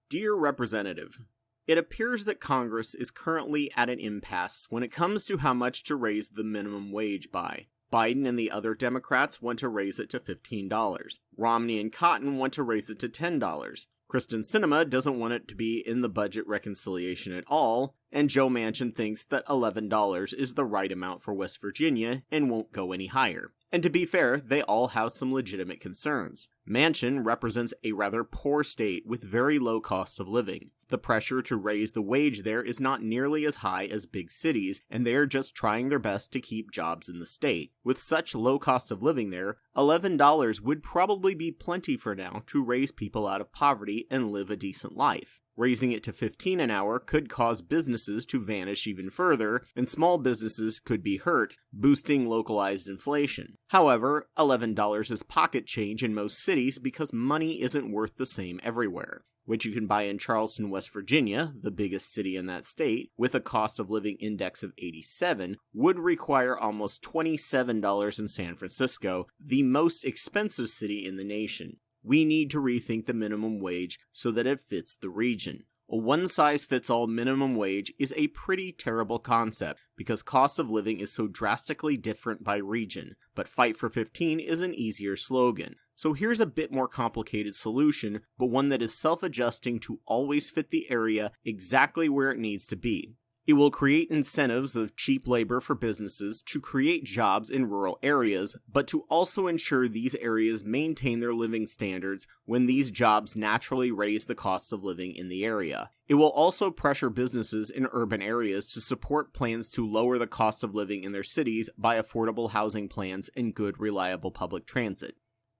Dear Representative, it appears that Congress is currently at an impasse when it comes to how much to raise the minimum wage by. Biden and the other Democrats want to raise it to $15. Romney and Cotton want to raise it to $10. Kristen Sinema doesn't want it to be in the budget reconciliation at all, and Joe Manchin thinks that $11 is the right amount for West Virginia and won't go any higher. And to be fair, they all have some legitimate concerns. Manchin represents a rather poor state with very low cost of living. The pressure to raise the wage there is not nearly as high as big cities, and they are just trying their best to keep jobs in the state. With such low cost of living there, $11 would probably be plenty for now to raise people out of poverty and live a decent life. Raising it to $15 an hour could cause businesses to vanish even further, and small businesses could be hurt, boosting localized inflation. However, $11 is pocket change in most cities because money isn't worth the same everywhere. Which you can buy in Charleston, West Virginia, the biggest city in that state, with a cost of living index of 87, would require almost $27 in San Francisco, the most expensive city in the nation. We need to rethink the minimum wage so that it fits the region. A one-size-fits-all minimum wage is a pretty terrible concept because cost of living is so drastically different by region, but Fight for 15 is an easier slogan. So here's a bit more complicated solution, but one that is self-adjusting to always fit the area exactly where it needs to be. It will create incentives of cheap labor for businesses to create jobs in rural areas, but to also ensure these areas maintain their living standards when these jobs naturally raise the cost of living in the area. It will also pressure businesses in urban areas to support plans to lower the cost of living in their cities by affordable housing plans and good, reliable public transit.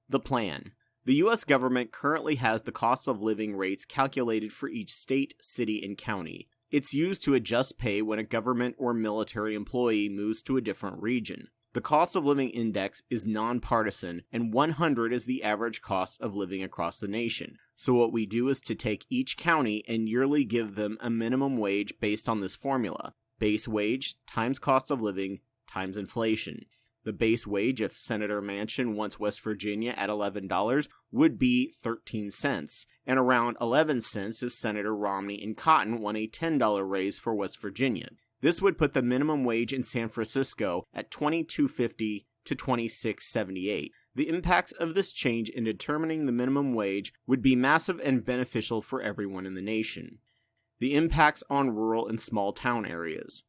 The plan. The U.S. government currently has the cost of living rates calculated for each state, city, and county. It's used to adjust pay when a government or military employee moves to a different region. The cost of living index is nonpartisan, and 100 is the average cost of living across the nation. So what we do is to take each county and yearly give them a minimum wage based on this formula. Base wage times cost of living times inflation. The base wage, if Senator Manchin wants West Virginia at $11, would be 13 cents, and around 11 cents if Senator Romney and Cotton want a $10 raise for West Virginia. This would put the minimum wage in San Francisco at $22.50 to $26.78. The impact of this change in determining the minimum wage would be massive and beneficial for everyone in the nation. The impacts on rural and small town areas.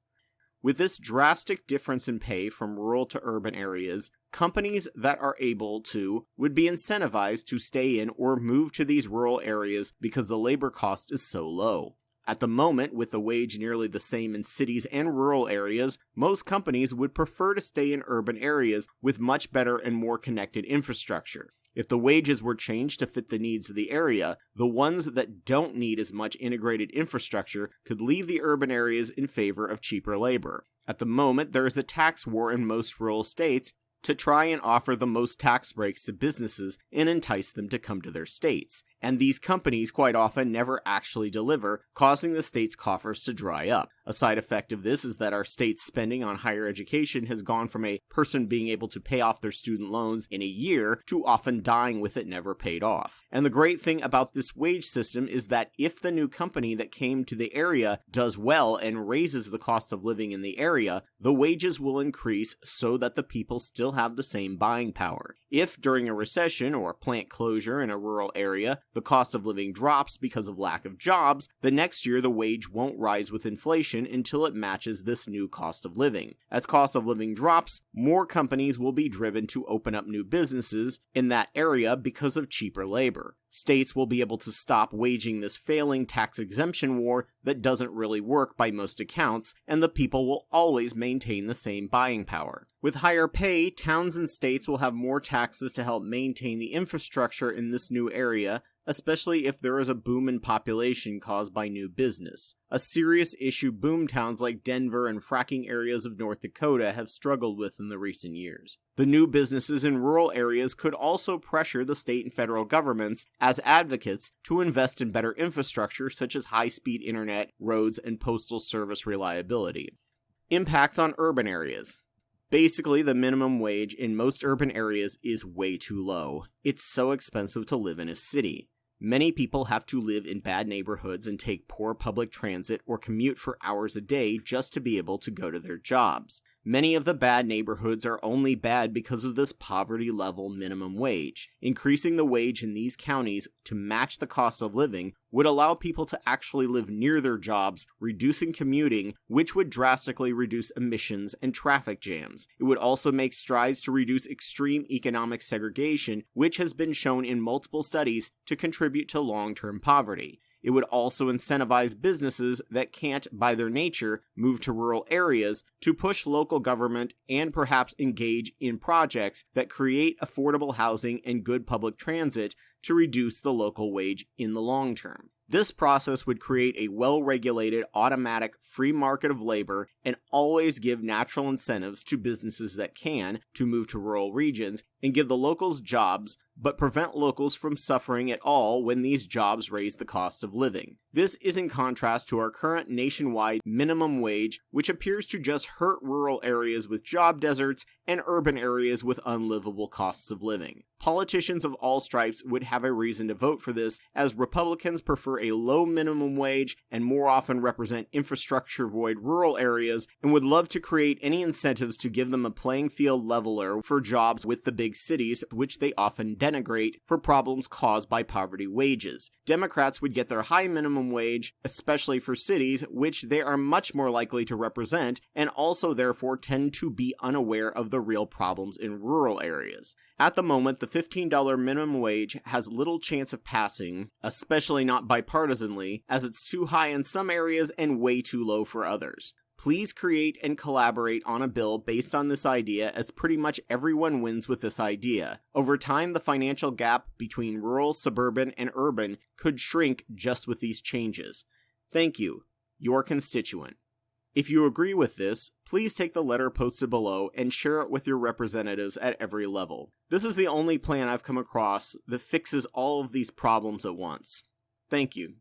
With this drastic difference in pay from rural to urban areas, companies that are able to would be incentivized to stay in or move to these rural areas because the labor cost is so low. At the moment, with the wage nearly the same in cities and rural areas, most companies would prefer to stay in urban areas with much better and more connected infrastructure. If the wages were changed to fit the needs of the area, the ones that don't need as much integrated infrastructure could leave the urban areas in favor of cheaper labor. At the moment, there is a tax war in most rural states to try and offer the most tax breaks to businesses and entice them to come to their states. And these companies quite often never actually deliver, causing the state's coffers to dry up. A side effect of this is that our state's spending on higher education has gone from a person being able to pay off their student loans in a year to often dying with it never paid off. And the great thing about this wage system is that if the new company that came to the area does well and raises the cost of living in the area, the wages will increase so that the people still have the same buying power. If during a recession or a plant closure in a rural area, the cost of living drops because of lack of jobs, the next year the wage won't rise with inflation until it matches this new cost of living. As cost of living drops, more companies will be driven to open up new businesses in that area because of cheaper labor. States will be able to stop waging this failing tax exemption war that doesn't really work by most accounts, and the people will always maintain the same buying power. With higher pay, towns and states will have more taxes to help maintain the infrastructure in this new area, especially if there is a boom in population caused by new business. A serious issue boomtowns like Denver and fracking areas of North Dakota have struggled with in the recent years. The new businesses in rural areas could also pressure the state and federal governments as advocates to invest in better infrastructure such as high-speed internet, roads, and postal service reliability. Impacts on urban areas. Basically, the minimum wage in most urban areas is way too low. It's so expensive to live in a city. Many people have to live in bad neighborhoods and take poor public transit or commute for hours a day just to be able to go to their jobs. Many of the bad neighborhoods are only bad because of this poverty-level minimum wage. Increasing the wage in these counties to match the cost of living would allow people to actually live near their jobs, reducing commuting, which would drastically reduce emissions and traffic jams. It would also make strides to reduce extreme economic segregation, which has been shown in multiple studies to contribute to long-term poverty. It would also incentivize businesses that can't, by their nature, move to rural areas to push local government and perhaps engage in projects that create affordable housing and good public transit to reduce the local wage in the long term. This process would create a well-regulated, automatic, free market of labor and always give natural incentives to businesses that can to move to rural regions and give the locals jobs, but prevent locals from suffering at all when these jobs raise the cost of living. This is in contrast to our current nationwide minimum wage, which appears to just hurt rural areas with job deserts and urban areas with unlivable costs of living. Politicians of all stripes would have a reason to vote for this, as Republicans prefer a low minimum wage and more often represent infrastructure-void rural areas and would love to create any incentives to give them a playing field leveler for jobs with the big cities, which they often denigrate for problems caused by poverty wages. Democrats would get their high minimum wage, especially for cities, which they are much more likely to represent, and also therefore tend to be unaware of the real problems in rural areas. At the moment, the $15 minimum wage has little chance of passing, especially not bipartisanly, as it's too high in some areas and way too low for others. Please create and collaborate on a bill based on this idea, as pretty much everyone wins with this idea. Over time, the financial gap between rural, suburban, and urban could shrink just with these changes. Thank you, your constituent. If you agree with this, please take the letter posted below and share it with your representatives at every level. This is the only plan I've come across that fixes all of these problems at once. Thank you.